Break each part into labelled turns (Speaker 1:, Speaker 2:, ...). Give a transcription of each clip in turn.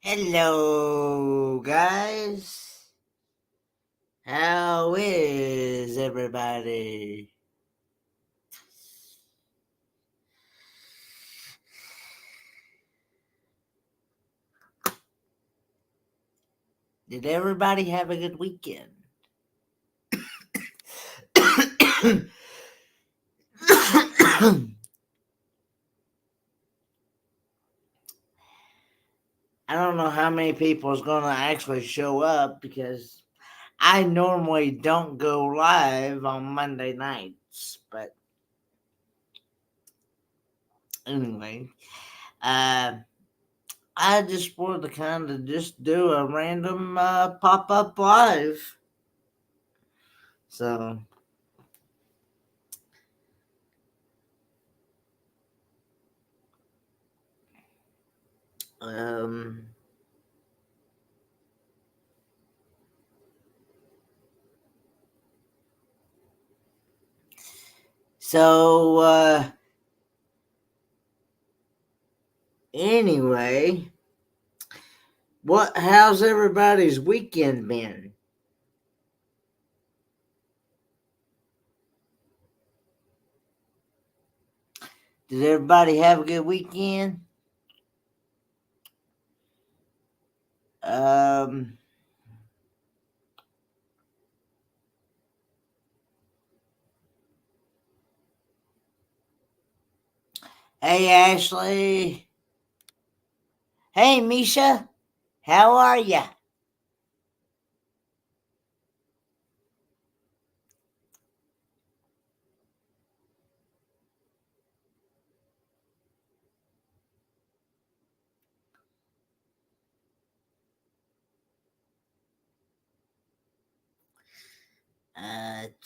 Speaker 1: Hello, guys. How is everybody? Did everybody have a good weekend? I don't know how many people is going to actually show up because I normally don't go live on Monday nights. But anyway, uh, I just wanted to kind of just do a random pop up live. So, um, so anyway, how's everybody's weekend been? Did everybody have a good weekend? Um, hey Ashley. Hey Misha. How are ya?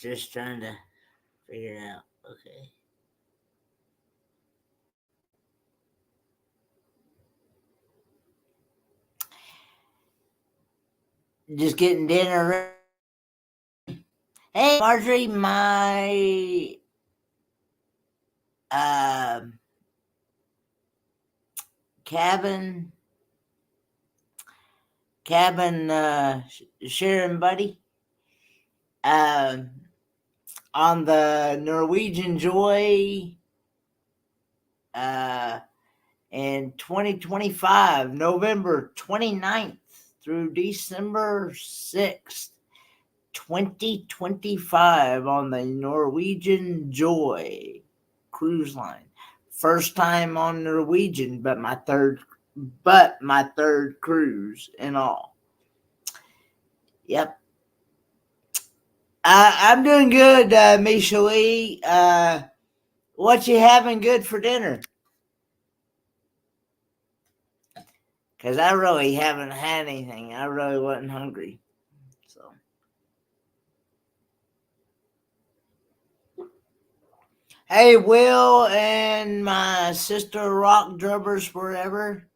Speaker 1: Just trying to figure it out. Okay. Just getting dinner ready. Hey Marjorie, my uh, cabin sharing buddy. Um on the Norwegian Joy uh, in 2025, November 29th through December 6th, 2025 on the Norwegian Joy cruise line. First time on Norwegian, but my third cruise in all. Yep. I'm doing good, Misha Lee. What you having good for dinner? Because I really haven't had anything. I really wasn't hungry. So, hey, Will and my sister Rock Drubbers Forever.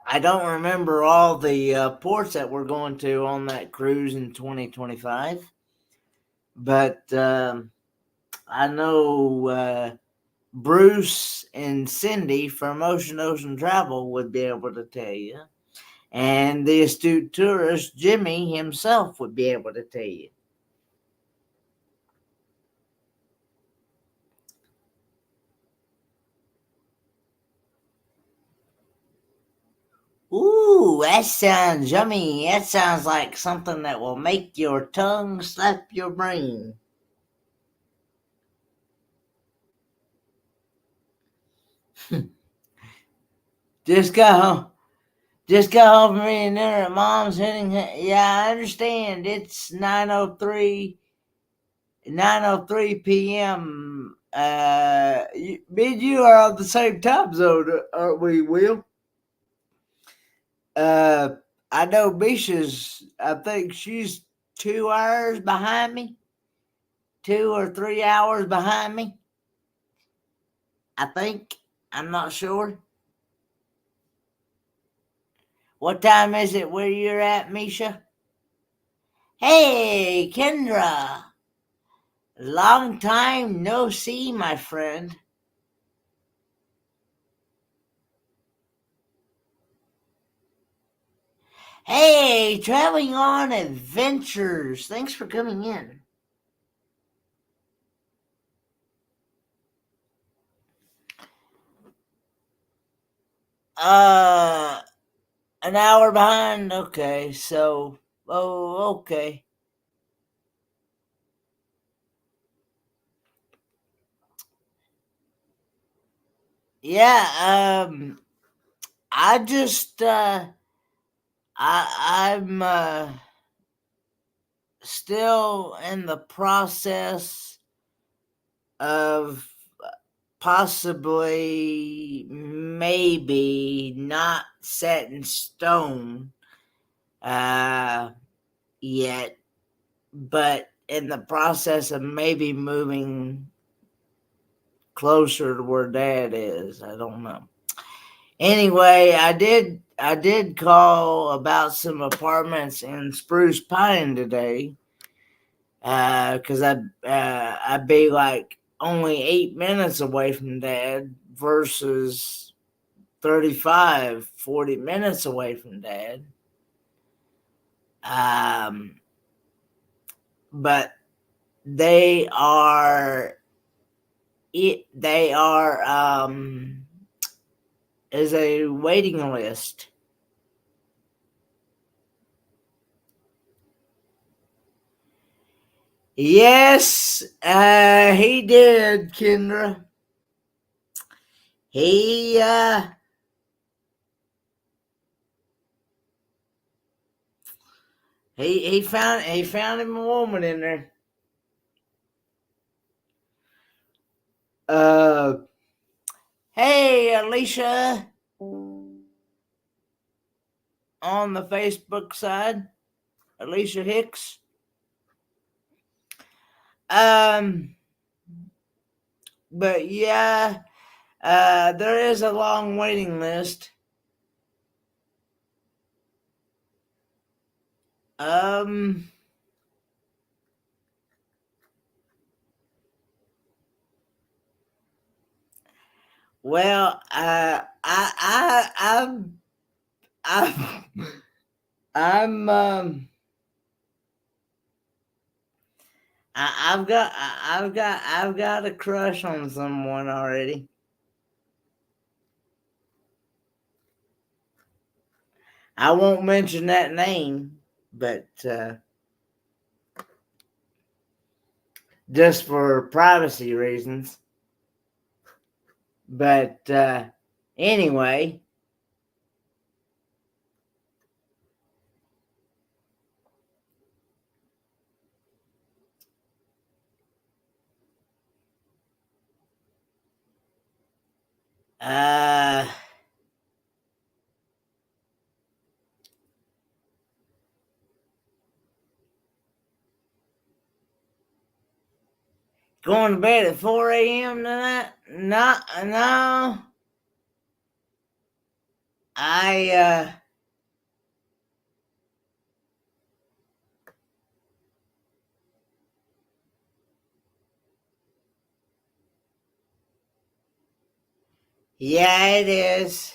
Speaker 1: I don't remember all the ports that we're going to on that cruise in 2025, but I know Bruce and Cindy from Ocean Travel would be able to tell you. And the astute tourist Jimmy himself would be able to tell you. Ooh, that sounds yummy. That sounds like something that will make your tongue slap your brain. Just go home. Just go home from eating dinner at mom's hitting. Yeah, I understand. It's 9:03 p.m. Me and you are on the same time zone, aren't we, Will? Uh, I know Misha's. I think she's 2 hours behind me. 2 or 3 hours behind me. I think. I'm not sure. What time is it where you're at, Misha? Hey, Kendra. Long time no see, my friend. Hey, traveling on adventures. Thanks for coming in. Uh, an hour behind. Okay, so okay. Yeah. I just I'm still in the process of possibly maybe not set in stone uh yet, but in the process of maybe moving closer to where Dad is. I don't know. Anyway, I did call about some apartments in Spruce Pine today, because I'd be like only 8 minutes away from Dad versus 35-40 minutes away from Dad. Um, but they are they are is a waiting list. Yes, he did, Kendra. He he found him a woman in there. Uh, hey, Alicia, on the Facebook side, Alicia Hicks. Um, but yeah, there is a long waiting list. Um, well, I'm, I'm, I've got a crush on someone already. I won't mention that name, but just for privacy reasons. But anyway, uh, going to bed at 4 a.m. tonight? Not, no. I yeah, it is.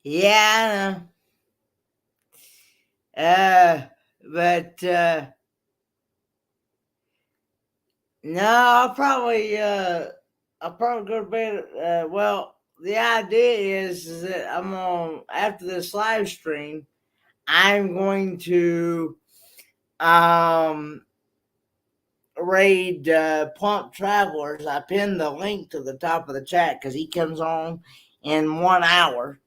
Speaker 1: Yeah, I know. But no, I'll probably go to bed. Well, the idea is that I'm on after this live stream. I'm going to um raid Plump Travelers. I pinned the link to the top of the chat because he comes on in 1 hour.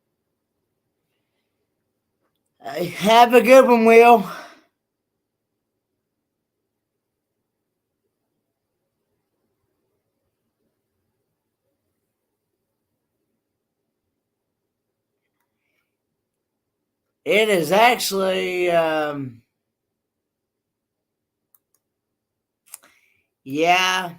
Speaker 1: Have a good one, Will. It is actually, yeah.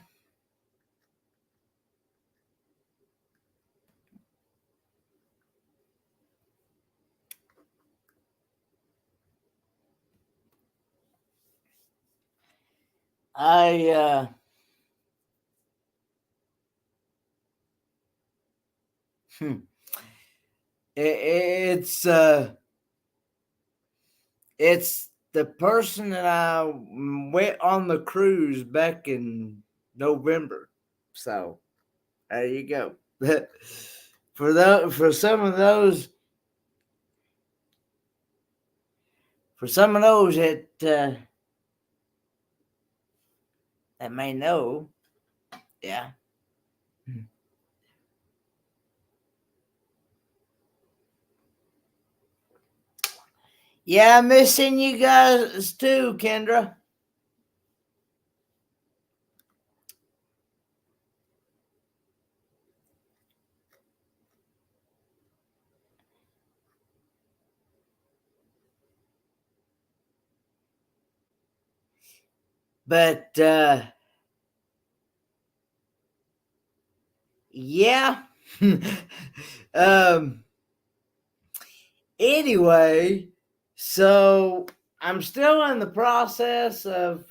Speaker 1: I Hmm. It's the person that I went on the cruise back in November. So there you go. For some of those that may know, yeah. Yeah, I'm missing you guys too, Kendra. But yeah. um anyway, so I'm still in the process of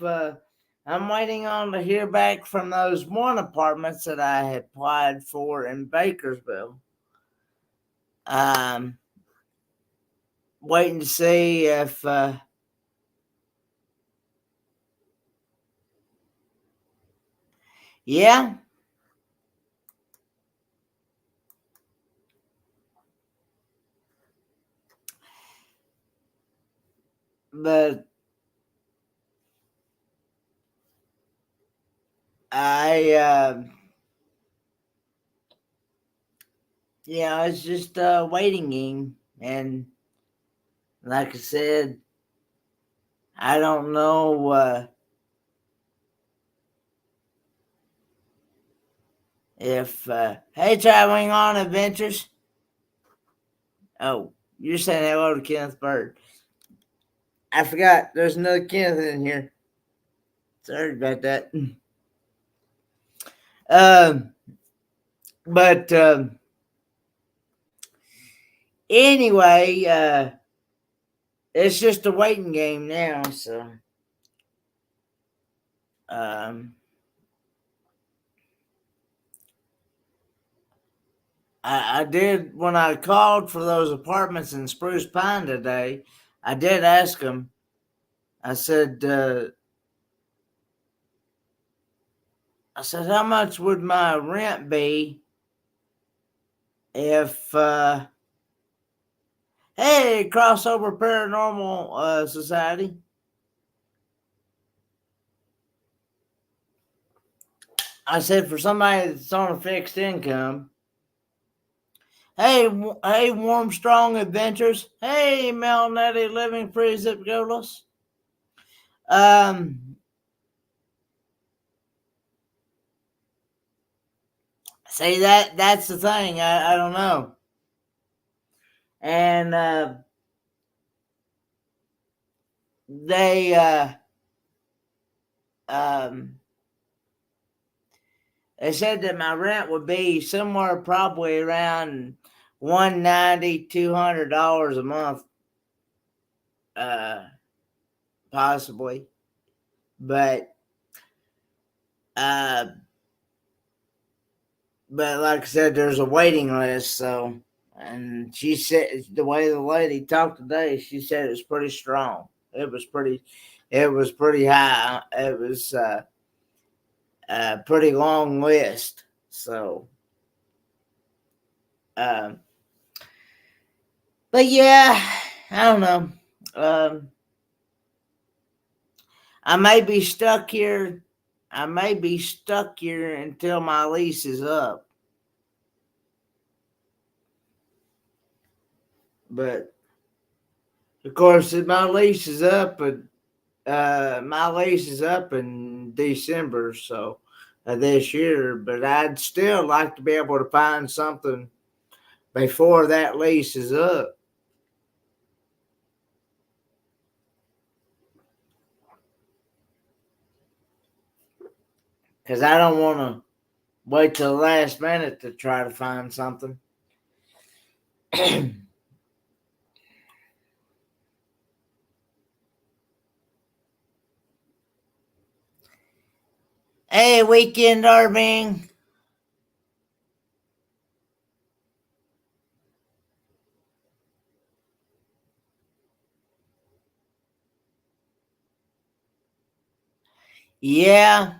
Speaker 1: I'm waiting on to hear back from those one apartments that I had applied for in Bakersville. Um Waiting to see if yeah, but I yeah, it's just a waiting game. And like I said, I don't know if hey, traveling on adventures. Oh, you're saying hello to Kenneth Bird. I forgot there's another Kenneth in here. Sorry about that. Um, but anyway, it's just a waiting game now. So um, I did when I called for those apartments in Spruce Pine today. I did ask them. I said, how much would my rent be if, hey, Crossover Paranormal Society? I said, for somebody that's on a fixed income. Hey, hey, Warm Strong Adventures. Hey, Melnetty Living Free Zip Golos. Um, See that's the thing. I don't know. And they um they said that my rent would be somewhere probably around $190-$200 a month, uh, possibly. But uh, but like I said, there's a waiting list. So, and she said the way the lady talked today, she said it was pretty strong. It was pretty high. It was a pretty long list. So, um, but yeah, I don't know. Um, I may be stuck here. I may be stuck here until my lease is up. But of course, if my lease is up, my lease is up in December, so this year. But I'd still like to be able to find something before that lease is up, because I don't want to wait till the last minute to try to find something. Hey, Weekend Irving. Yeah,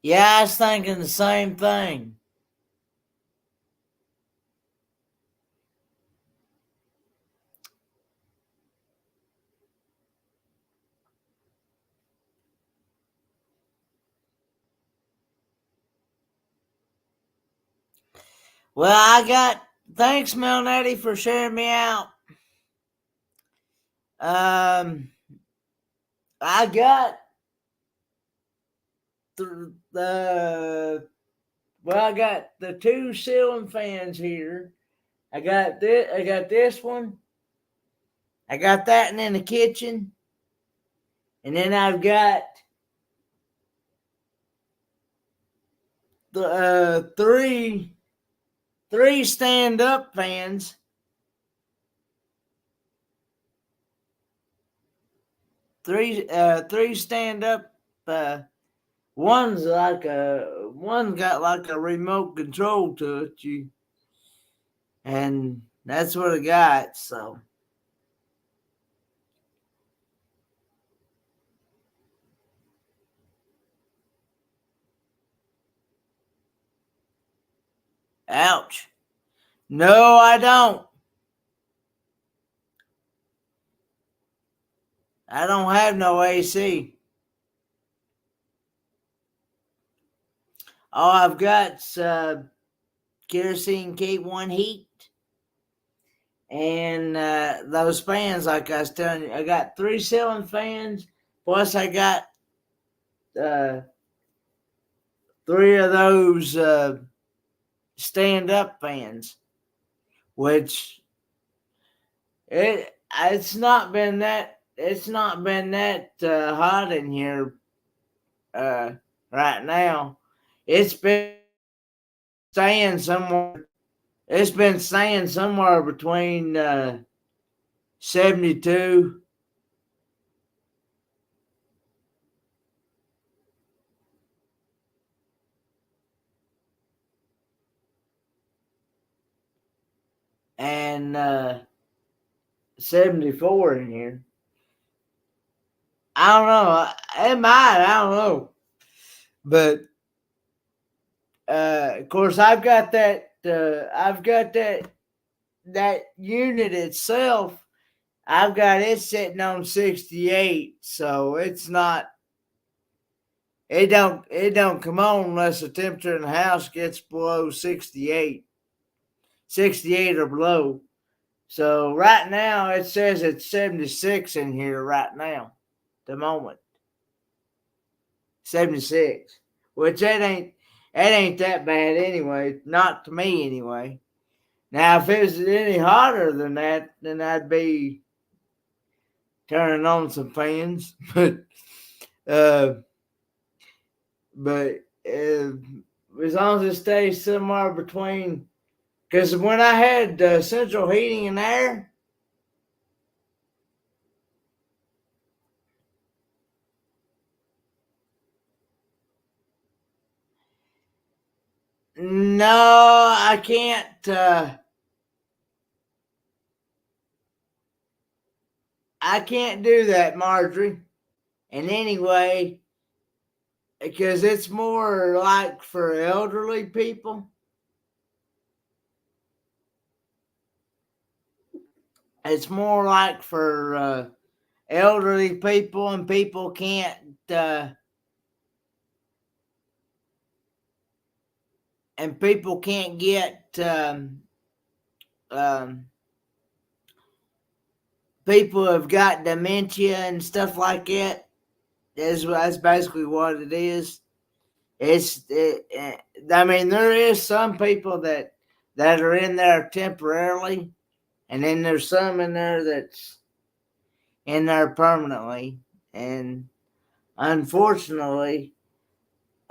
Speaker 1: yeah, I was thinking the same thing. Well, thanks, Melnetti, for sharing me out. Um, I got I got the two ceiling fans here. I got this. I got this one. I got that one in the kitchen, and then I've got the three stand up fans. Three stand up. One's got like a remote control to it. And that's what I got. So ouch. No, I don't. I don't have no AC. All I've got's kerosene K1 heat and those fans. Like I was telling you, I got three ceiling fans. Plus, I got uh, three of those stand up fans, which it's not been that hot in here right now. It's been staying somewhere. It's been staying somewhere between 72 and 74 in here. I don't know. It might. I don't know. But of course, I've got that. I've got that unit itself. I've got it sitting on 68, so it's not. It don't come on unless the temperature in the house gets below 68, 68 or below. So right now it says it's 76 in here right now, the moment. 76. Which that ain't that bad anyway. Not to me anyway. Now if it was any hotter than that, then I'd be turning on some fans. uh but as long as it stays somewhere between, because when I had central heating and air, no, I can't. I can't do that, Marjorie. And anyway, because it's more like for elderly people. It's more like for elderly people, and uh, people can't get um, people have got dementia and stuff like that. That's basically what it is. I mean, there is some people that are in there temporarily, and then there's some in there that's in there permanently. And unfortunately,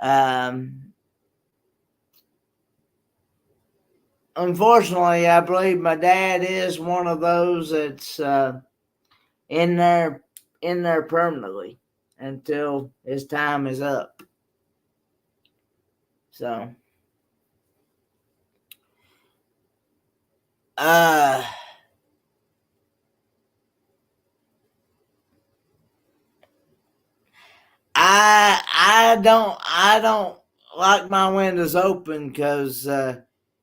Speaker 1: um, I believe my dad is one of those that's in there permanently until his time is up. So, uh, I don't like my windows open because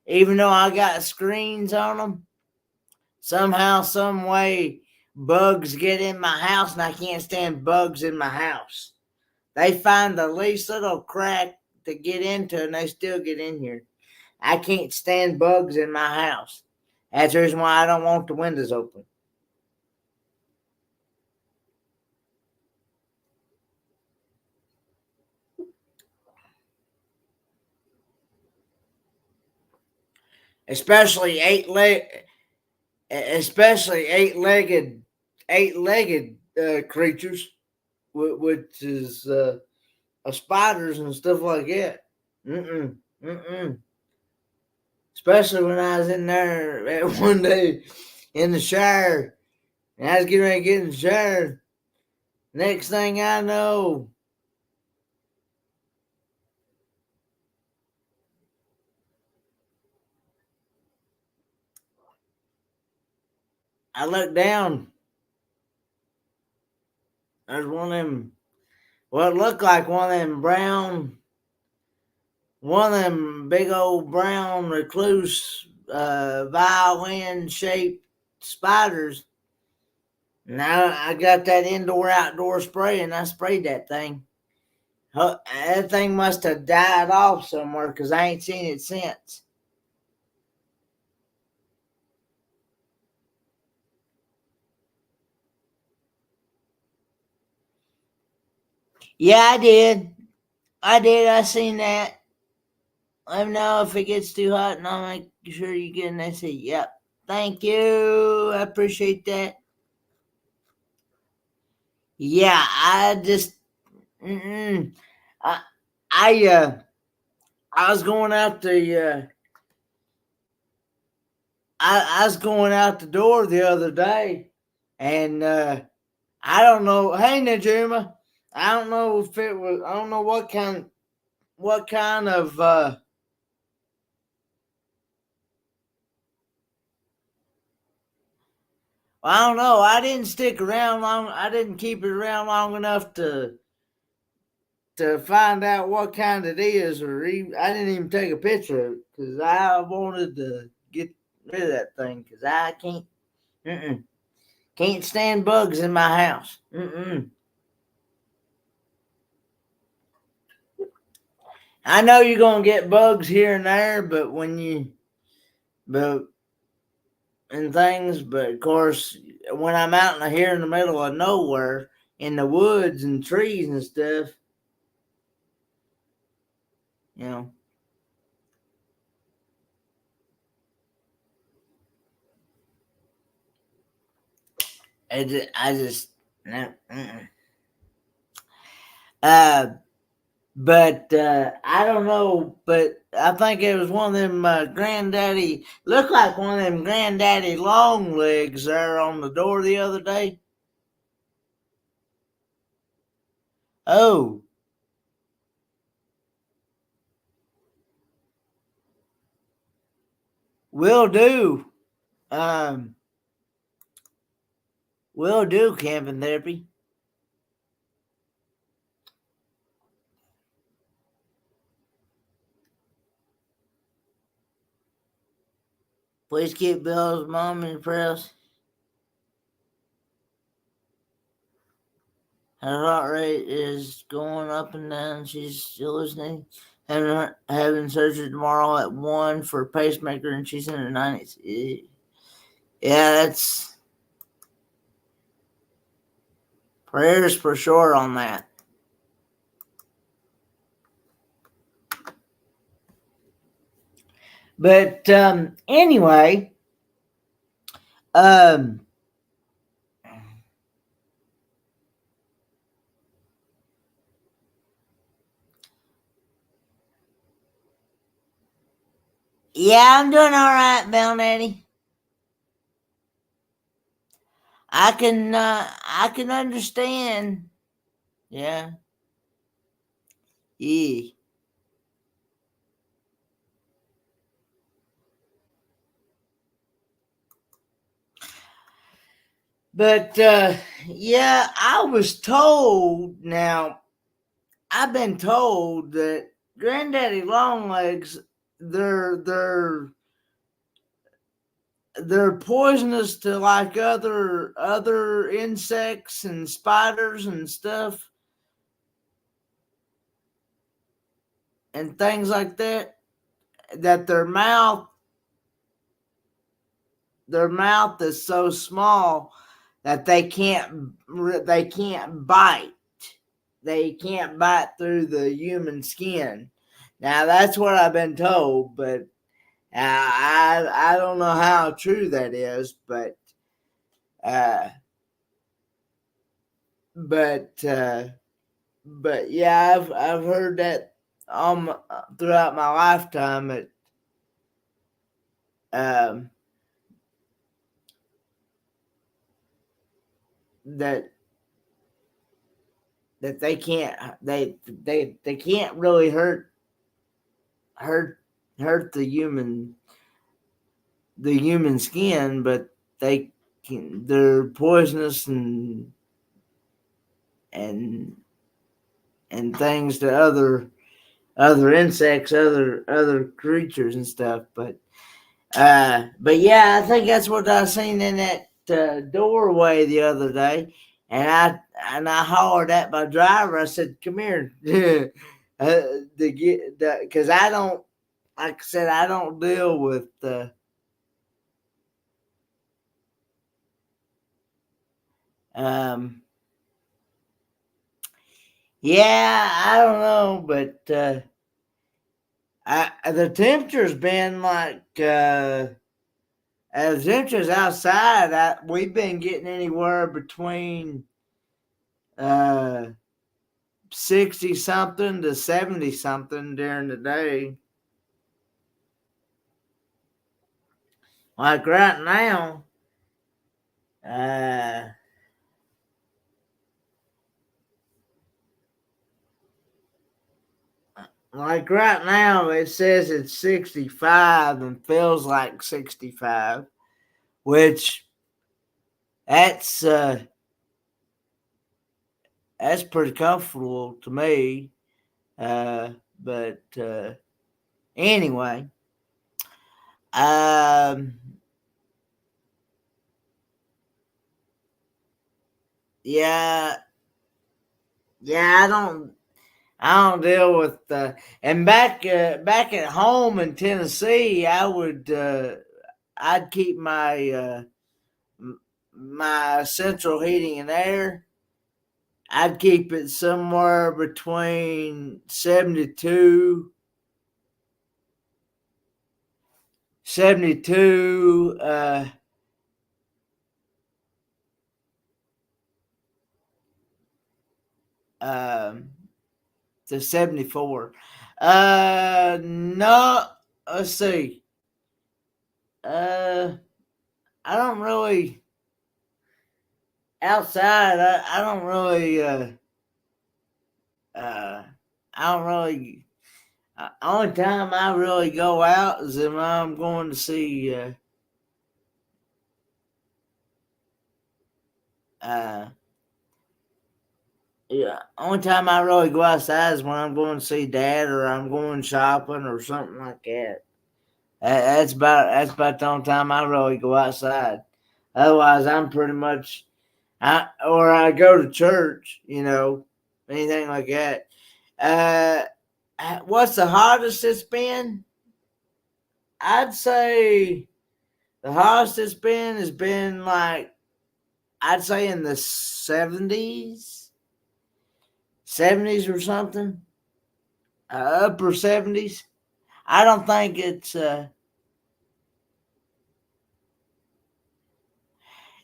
Speaker 1: even though I got screens on them, somehow, some way, bugs get in my house, and I can't stand bugs in my house. They find the least little crack to get into, and they still get in here. I can't stand bugs in my house. That's the reason why I don't want the windows open. Especially eight-legged creatures, which is spiders and stuff like that. Mm-mm, mm-mm. Especially when I was in there one day in the shower, and I was getting ready to get in the shower. Next thing I know, I looked down. There's one of them, what looked like one of them big old brown recluse violin shaped spiders. Now I got that indoor outdoor spray, and I sprayed that thing. That thing must have died off somewhere because I ain't seen it since. Yeah, I did. I seen that. Let me know if it gets too hot, and I'll make sure you get in that seat. Yep. Thank you. I appreciate that. Yeah, I just, mm-mm. I, I was going out I was going out the door the other day, and I don't know. Hey, Najuma, I don't know if it was. I don't know what kind of. I don't know. I didn't stick around long. I didn't keep it around long enough to find out what kind it is, or even, I didn't even take a picture of it because I wanted to get rid of that thing because I can't. Mm-mm. Can't stand bugs in my house. Mm-mm. I know you're gonna get bugs here and there, but and things. But of course, when I'm out in here in the middle of nowhere, in the woods and trees and stuff, you know, I just, no, uh, but I don't know. But I think it was one of them granddaddy. Looked like one of them granddaddy long legs there on the door the other day. Oh, will do. Um, will do camping therapy. Please keep Bill's mom in prayers. Her heart rate is going up and down. She's still listening. Having surgery tomorrow at 1 for a pacemaker, and she's in her 90s. Yeah, that's prayers for sure on that. But anyway, um, yeah, I'm doing all right, Bell Daddy. I can understand. Yeah, yeah. But yeah, I was told now. I've been told that granddaddy longlegs, they're they're poisonous to like other insects and spiders and stuff and things like that. That their mouth is so small that they can't bite. They can't bite through the human skin. Now that's what I've been told, but I don't know how true that is, uh, but yeah, I've heard that throughout my lifetime. Um, that that they can't really hurt hurt the human skin, but they're poisonous and and things to other insects, other creatures and stuff. But yeah, I think that's what I seen in that doorway the other day, and I hollered at my driver. I said, "Come here," because I don't, like I said, I don't deal with. Um, yeah, I don't know, but the temperature's been like. As temperatures outside, we've been getting anywhere between uh, 60 something to 70 something during the day. Like right now, uh, it says it's 65 and feels like 65, which that's uh, that's pretty comfortable to me. But anyway, um, yeah, yeah, I don't deal with and back at home in Tennessee, I'd keep my central heating and air. I'd keep it somewhere between 72 um, to 74. No, let's see. Uh, I don't really outside. I don't really. Uh, I don't really. Only time I really go out is if I'm going to see. Uh, yeah, only time I really go outside is when I'm going to see Dad or I'm going shopping or something like that. That's about the only time I really go outside. Otherwise, I'm pretty much I go to church. Anything like that. Uh, what's the hottest it's been? I'd say the hottest it's been has been like I'd say in the 70s or something, upper 70s. I don't think it's.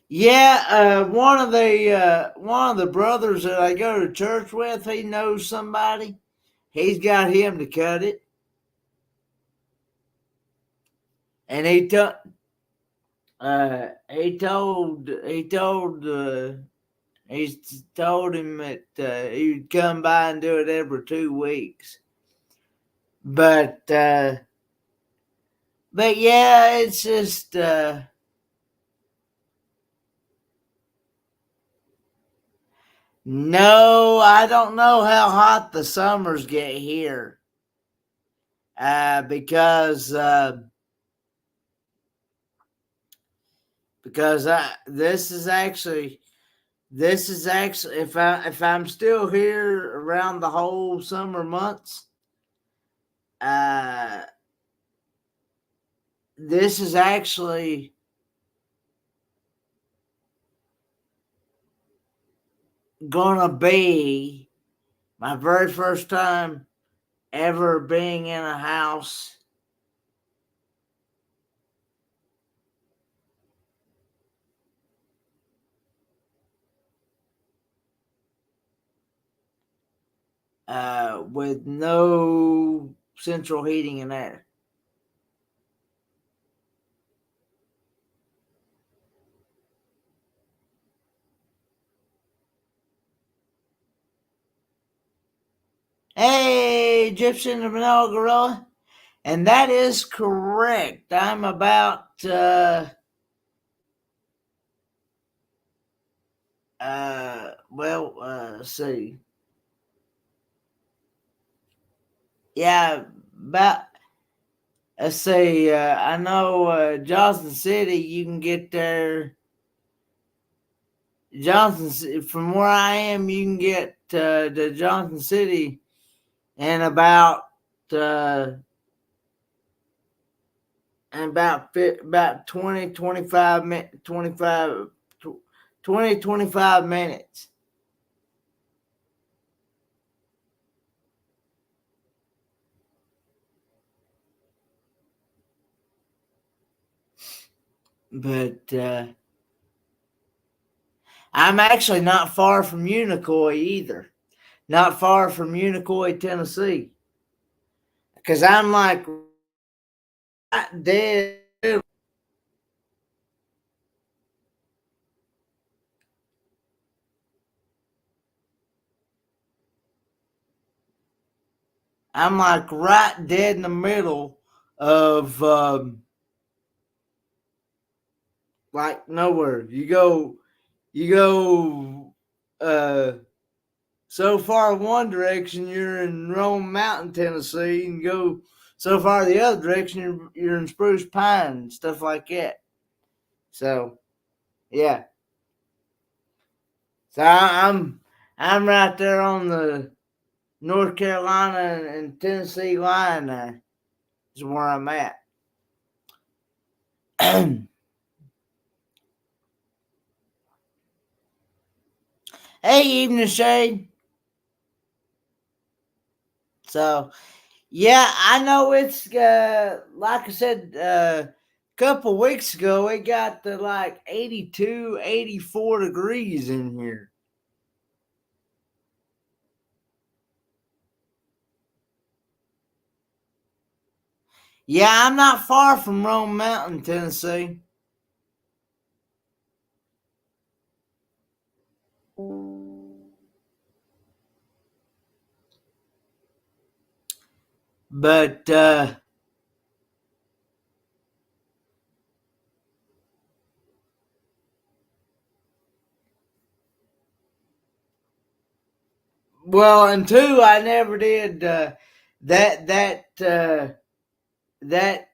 Speaker 1: Yeah, one of the brothers that I go to church with, he knows somebody. He's got him to cut it, and he told him that he would come by and do it every 2 weeks. But yeah, it's just No, I don't know how hot the summers get here. Because this is actually if I'm still here around the whole summer months, uh, this is actually gonna be my very first time ever being in a house with no central heating and air. Hey, Egyptian the Vanilla Gorilla. And that is correct. I'm about let's see. Yeah, about let's see, I know Johnson City you can get there. From where I am, you can get to Johnson City in uh, about 20, 25 minutes. But I'm actually not far from Unicoi either. Not far from Unicoi, Tennessee. Because I'm like right dead. I'm like right dead in the middle of like nowhere. You go so far one direction, you're in Rome Mountain, Tennessee, and go so far the other direction, you're in Spruce Pine and stuff like that. So yeah, so I'm right there on the North Carolina and Tennessee line. Is where I'm at. Hey, Evening Shade. So yeah, I know it's like I said a couple weeks ago, it got to like 82, 84 degrees in here. Yeah, I'm not far from Rome Mountain, Tennessee. But well, and two, I never did that that that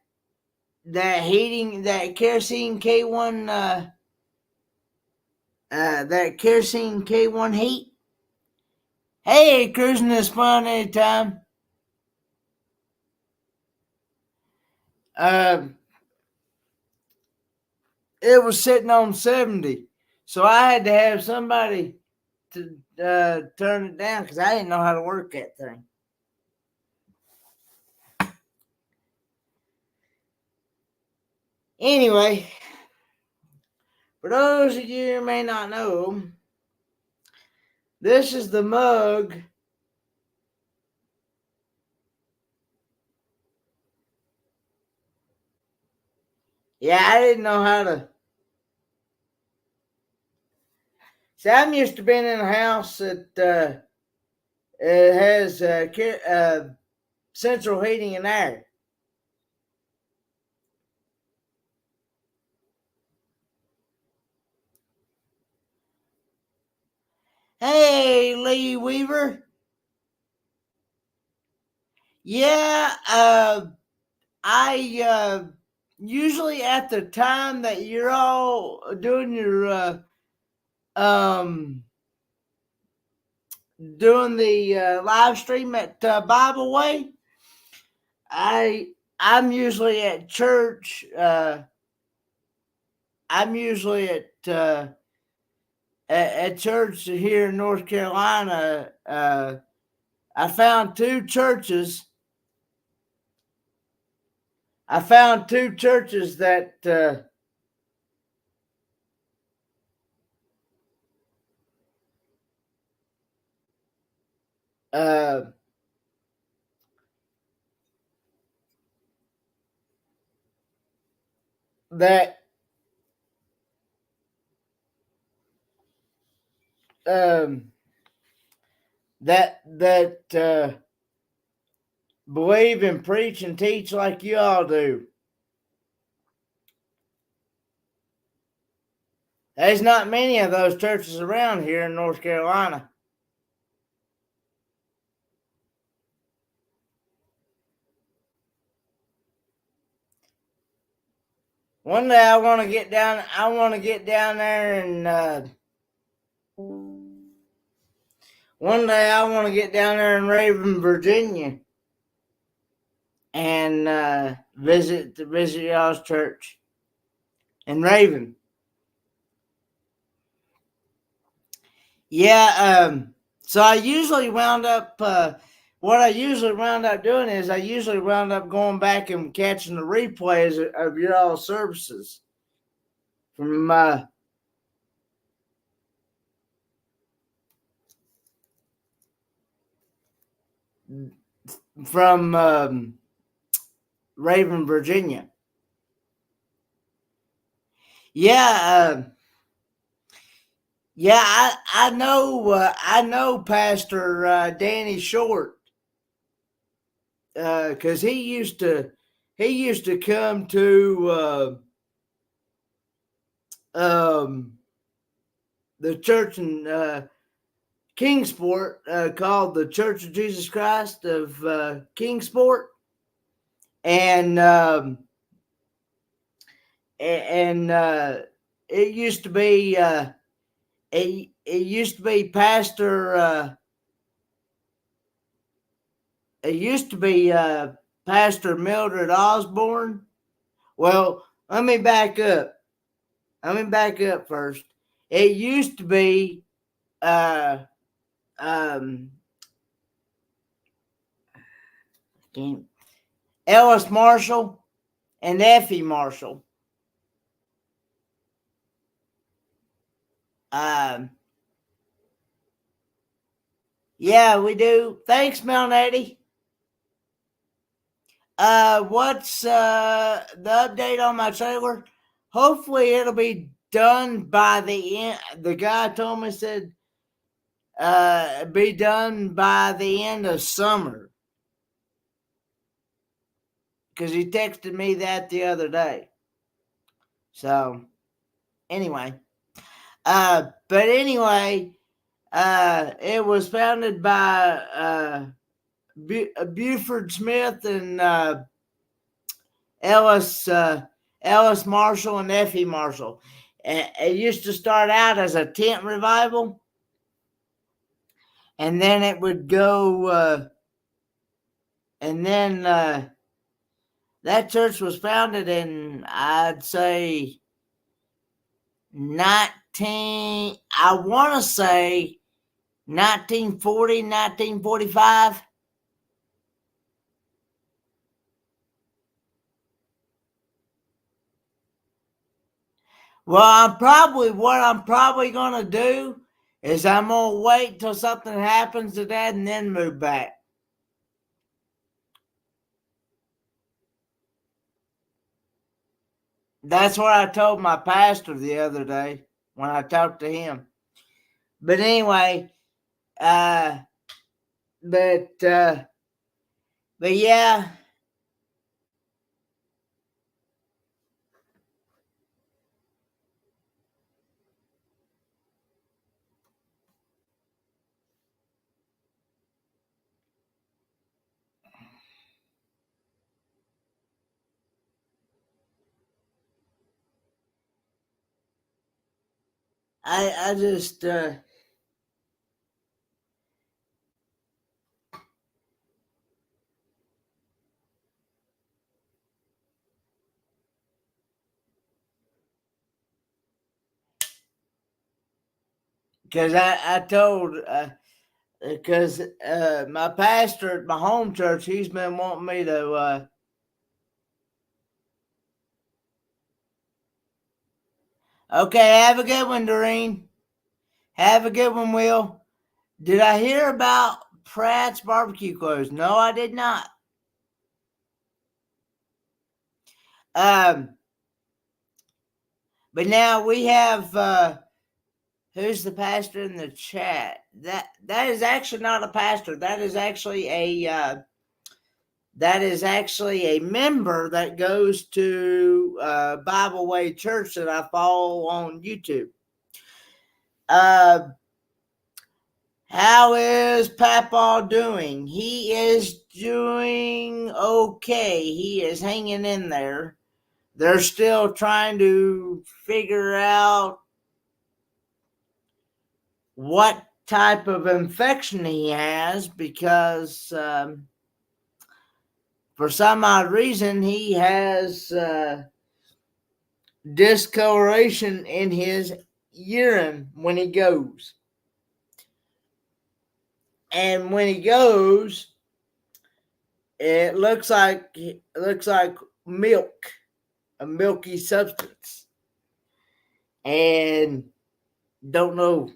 Speaker 1: that heating that kerosene K1 that kerosene K1 heat. Hey, cruising this fun anytime. Uh, it was sitting on 70, so I had to have somebody to turn it down because I didn't know how to work that thing. Anyway, for those of you who may not know, this is the mug. Yeah, I didn't know how to. See, I'm used to being in a house that it has central heating and air. Hey, Lee Weaver. Yeah, I usually at the time that you're all doing your um doing the live stream at Bible Way, I'm usually at church. I'm usually at church here in North Carolina. I found two churches. I found two churches that uh, that um, that believe and preach and teach like you all do. There's not many of those churches around here in North Carolina. One day I want to get down. I want to get down there and one day I want to get down there in Raven, Virginia, and visit y'all's church in Raven. Yeah. So I usually wound up. What I usually wound up doing is I usually wound up going back and catching the replays of your all services from Raven, Virginia. Yeah, yeah, I know Pastor Danny Short because he used to come to um, the church in Kingsport called the Church of Jesus Christ of Kingsport, and it used to be it used to be Pastor. It used to be Pastor Mildred Osborne. Well, let me back up. Let me back up first. It used to be uh, um, Ellis Marshall and Effie Marshall. Um, yeah, we do. Thanks, Mount Eddie. What's the update on my trailer? Hopefully, it'll be done by the end. The guy told me said be done by the end of summer because he texted me that the other day. So anyway, but anyway, it was founded by Buford Smith and Ellis Ellis Marshall and Effie Marshall. It used to start out as a tent revival, and then it would go, and then that church was founded in, I'd say, I want to say 1940, 1945. Well, what I'm probably going to do is I'm going to wait till something happens to that and then move back. That's what I told my pastor the other day when I talked to him. But anyway, uh, but uh, but yeah, I just because I told because my pastor at my home church, he's been wanting me to okay, have a good one, Doreen. Have a good one, Will. Did I hear about Pratt's barbecue clothes? No, I did not. Um, but now we have who's the pastor in the chat? That is actually not a pastor. That is actually a member that goes to Bible Way Church that I follow on YouTube. How is Papa doing? He is doing okay. He is hanging in there. They're still trying to figure out what type of infection he has because for some odd reason he has discoloration in his urine when he goes. And when he goes, it looks like milk, a milky substance. And don't know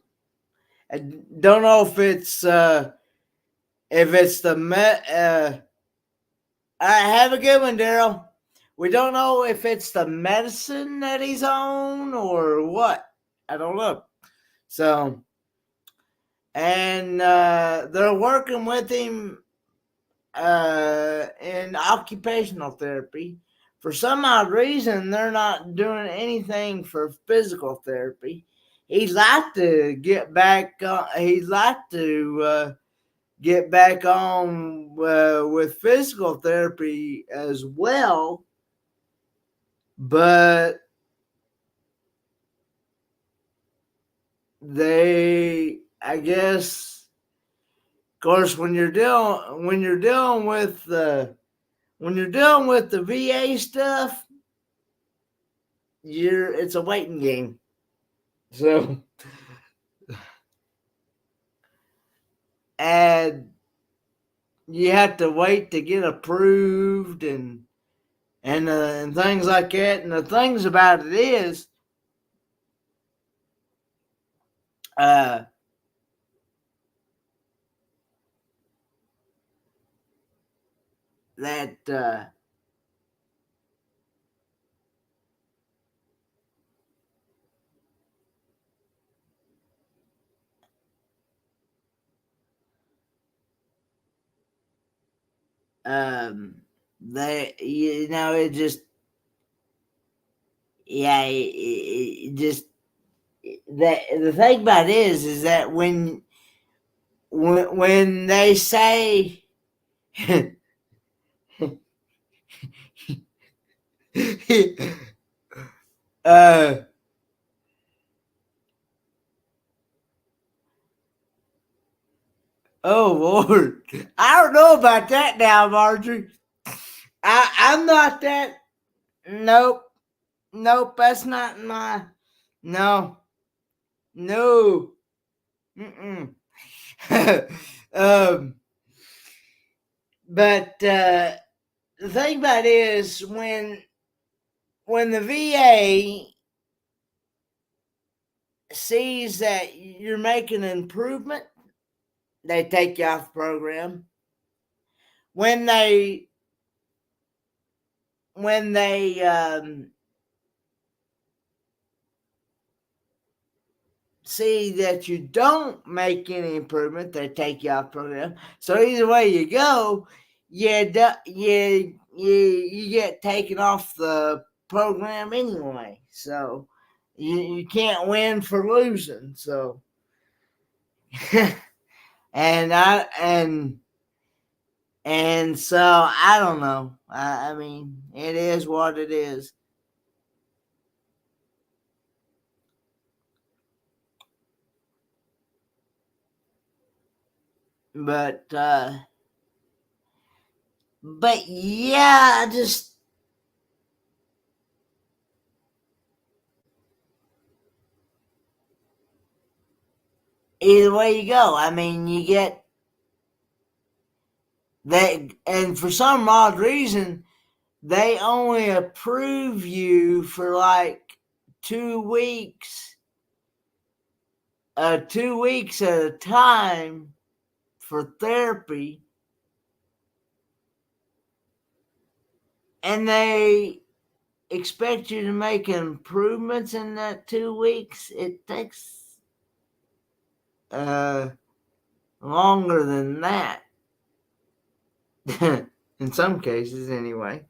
Speaker 1: I don't know if it's the have a good one, Daryl. We don't know if it's the medicine that he's on or what. I don't know. So, and they're working with him in occupational therapy. For some odd reason, they're not doing anything for physical therapy. He'd like to get back. He'd like to get back on with physical therapy as well, but I guess, of course, when you're dealing with the VA stuff, it's a waiting game. So, and you have to wait to get approved and things like that. And the things about it is, uh, that they it just it just the thing about it is that when they say uh oh Lord, I don't know about that now, Marjorie. I'm not that. Nope, nope. That's not my. No, no. Mm-mm. um, but the thing about it is when the VA sees that you're making an improvement, they take you off the program. When they see that you don't make any improvement, they take you off the program. So either way you go, you get taken off the program anyway. So you can't win for losing. So and so I don't know. I mean, it is what it is. But yeah, just either way you go. I mean, you get that, and for some odd reason, they only approve you for like 2 weeks, 2 weeks at a time for therapy, and they expect you to make improvements in that 2 weeks. It takes longer than that. In some cases, anyway.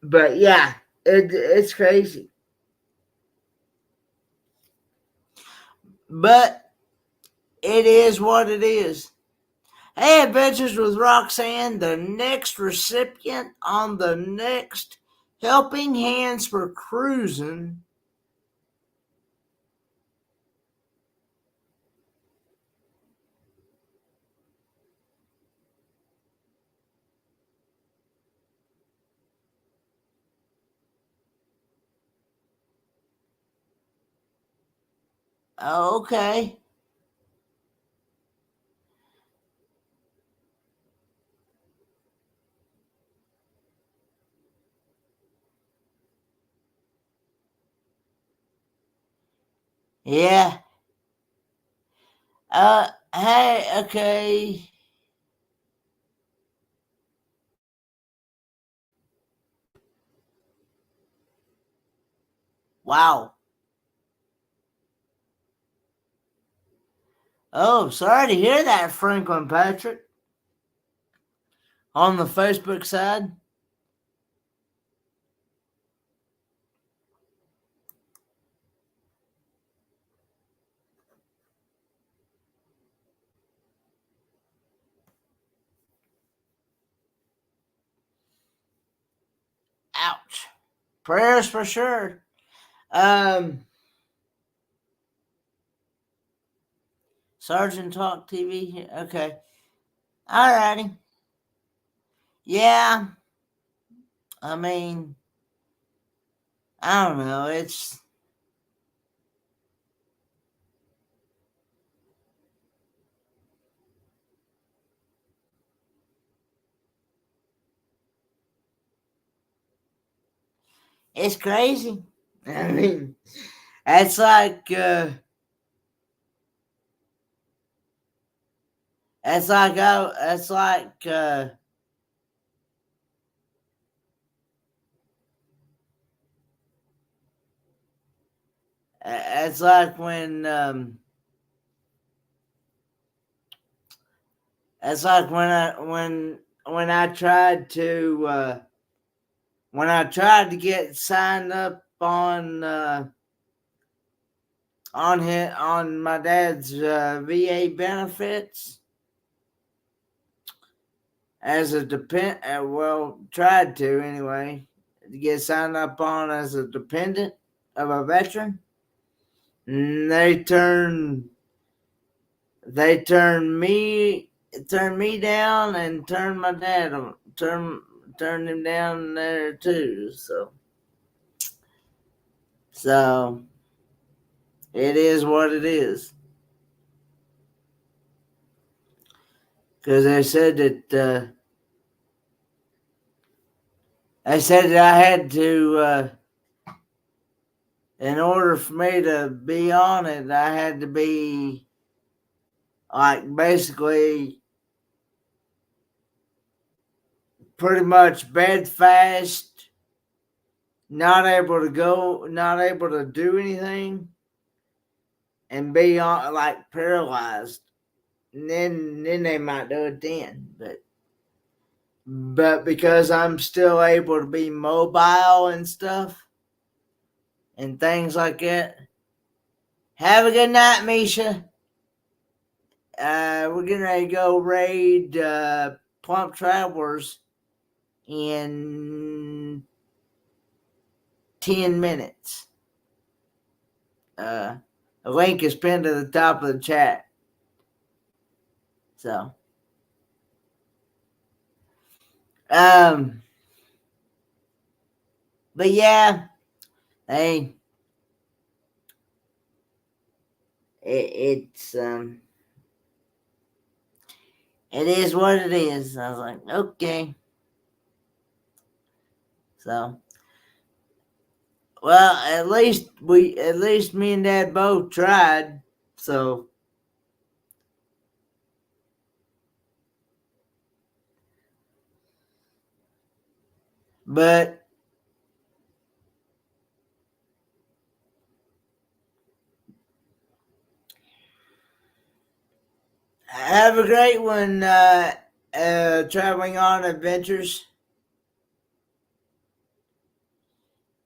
Speaker 1: But yeah, it's crazy. But it is what it is. Hey, Adventures with Roxanne, the next recipient on the next Helping Hands for Cruising. Okay. Yeah. Hey, okay. Wow. Oh, sorry to hear that, Franklin Patrick. On the Facebook side. Ouch. Prayers for sure. Um, Sergeant Talk TV. Okay. Alrighty. Yeah. I mean, I don't know. It's crazy. I mean, it's like it's like it's like when I tried to get signed up on my dad's VA benefits as a tried to anyway, to get signed up on as a dependent of a veteran. And turned me down and turned my dad on turned him down there too. So it is what it is. Because they said that I had to, in order for me to be on it, I had to be like basically pretty much bedfast, not able to go, not able to do anything, and be on like paralyzed. And then they might do it then, but because I'm still able to be mobile and stuff and things like that. Have a good night, Misha. We're getting ready to go raid Plump Travelers in 10 minutes. A link is pinned to the top of the chat. So, um, but yeah, hey, it's it is what it is. I was like, okay. So, well, at least me and Dad both tried. So, but have a great one, traveling on adventures.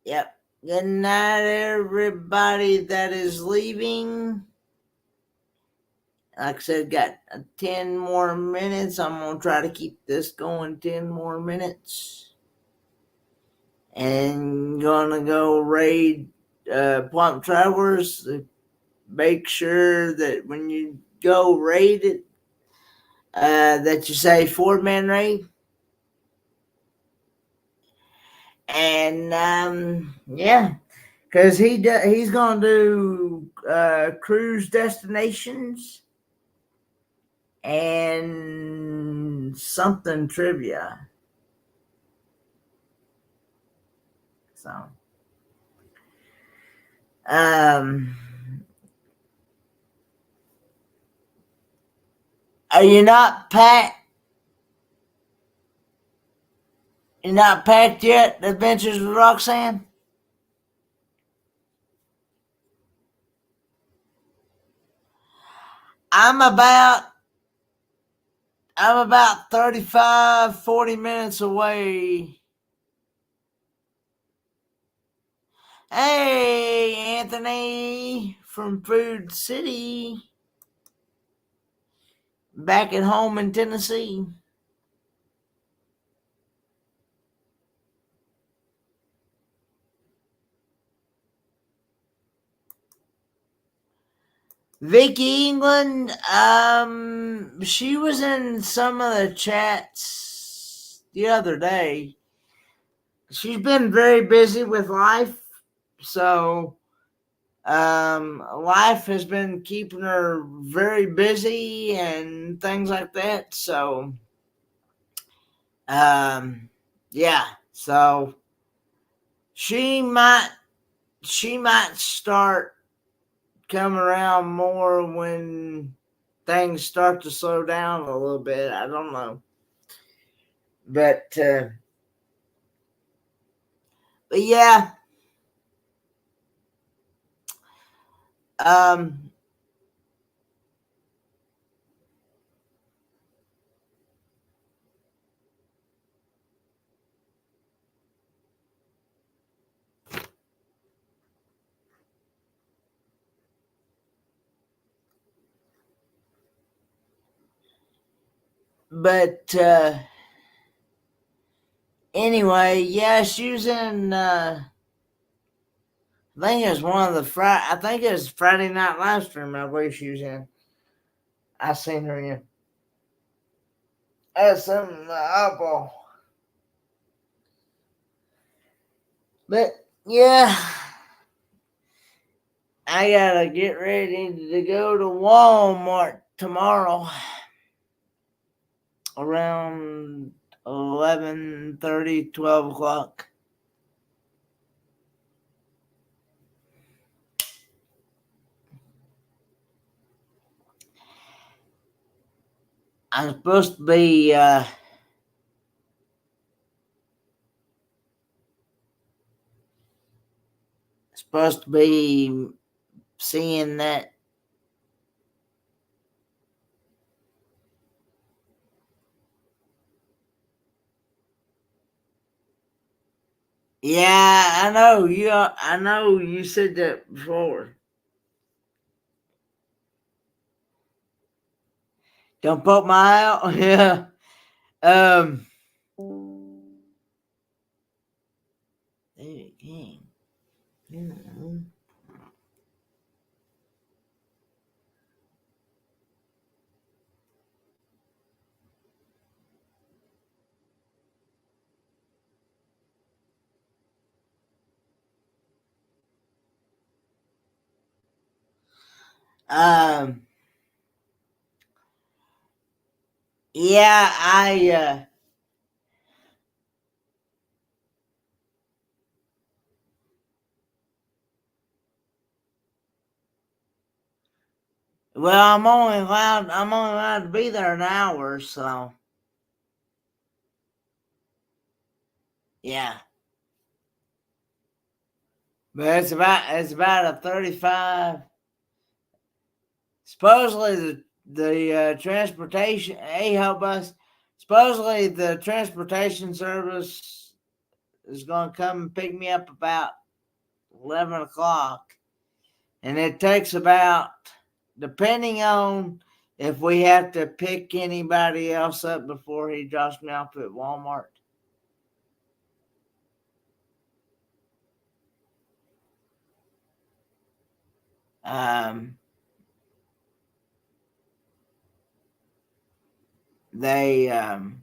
Speaker 1: Yep. Good night, everybody that is leaving. Like I said, got 10 more minutes. I'm going to try to keep this going 10 more minutes. And going to go raid Plump Travelers. Make sure that when you go raid it, that you say 4-man raid. And yeah, because he's going to do cruise destinations and something trivia. So, are you not packed? You're not packed yet? Adventures with Roxanne? I'm about I'm about 35, 40 minutes away. Hey, Anthony from Food City. Back at home in Tennessee. Vicky England, she was in some of the chats the other day. She's been very busy with life, so life has been keeping her very busy and things like that. So, yeah, so she might start coming around more when things start to slow down a little bit. I don't know, but yeah, um, but anyway, yeah, she was in. I think it was one of the Friday. I think it was Friday Night Live stream. I believe she was in. I seen her in. That's something awful. But yeah, I gotta get ready to go to Walmart tomorrow around 11:30, 12 o'clock. I'm supposed to be seeing that. Yeah, I know you. I know you said that before. Don't poke my eye out. Yeah. Um. David King. You know. Um, yeah, well, I'm only allowed to be there an hour, so yeah. But it's about a 35. Supposedly the transportation AHO bus. Supposedly the transportation service is going to come and pick me up about 11 o'clock, and it takes about, depending on if we have to pick anybody else up before he drops me off at Walmart. Um, they um,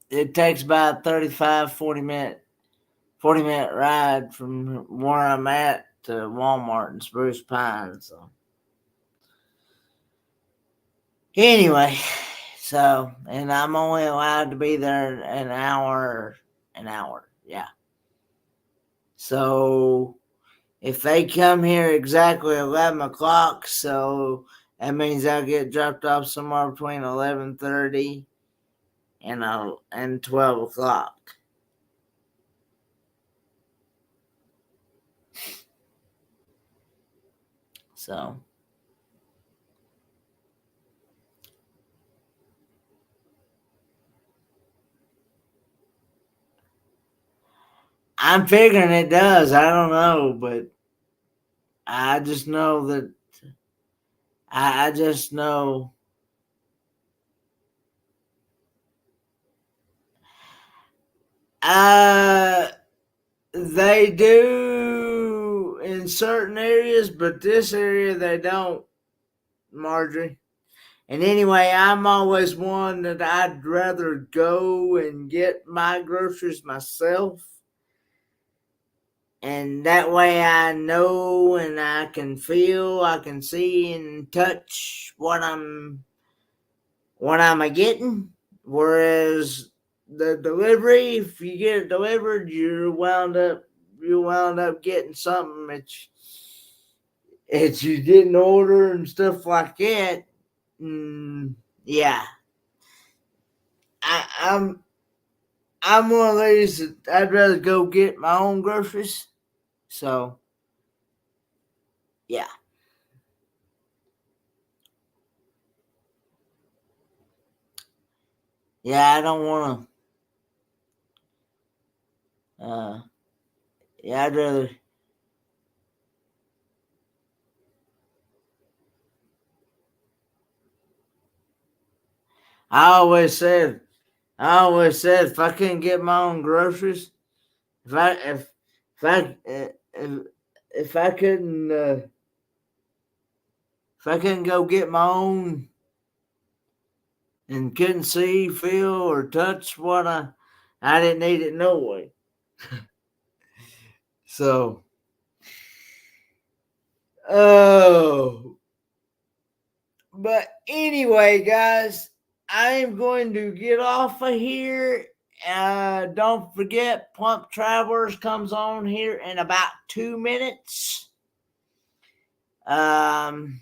Speaker 1: it takes about 35, 40-minute ride from where I'm at to Walmart in Spruce Pines. So anyway, so, and I'm only allowed to be there an hour, yeah. So if they come here exactly 11 o'clock, so that means I'll get dropped off somewhere between 11:30 and 12 o'clock. So I'm figuring it does. I don't know, but I just know that I just know. Uh, they do in certain areas, but this area they don't, Marjorie. And anyway, I'm always one that I'd rather go and get my groceries myself. And that way I know and I can feel, I can see and touch what I'm a getting. Whereas the delivery, if you get it delivered, you wound up getting something that you didn't order and stuff like that. Yeah, I, I'm I'm one of these that I'd rather go get my own groceries. So yeah, yeah, I don't want to. Yeah, I'd rather. I always said, if I couldn't get my own groceries, if I if I if I couldn't if I couldn't go get my own and couldn't see, feel, or touch I didn't need it no way. So oh, but anyway, guys, I am going to get off of here. Don't forget, Plump Travelers comes on here in about 2 minutes. Um,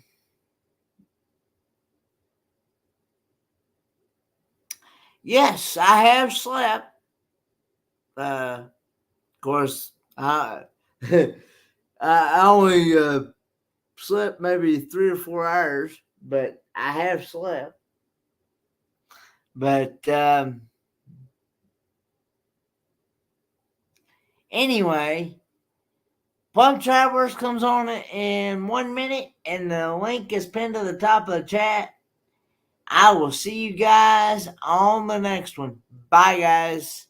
Speaker 1: yes, I have slept. Of course, I only slept maybe 3 or 4 hours, but I have slept. But anyway, Plum Travelers comes on in 1 minute, and the link is pinned to the top of the chat. I will see you guys on the next one. Bye, guys.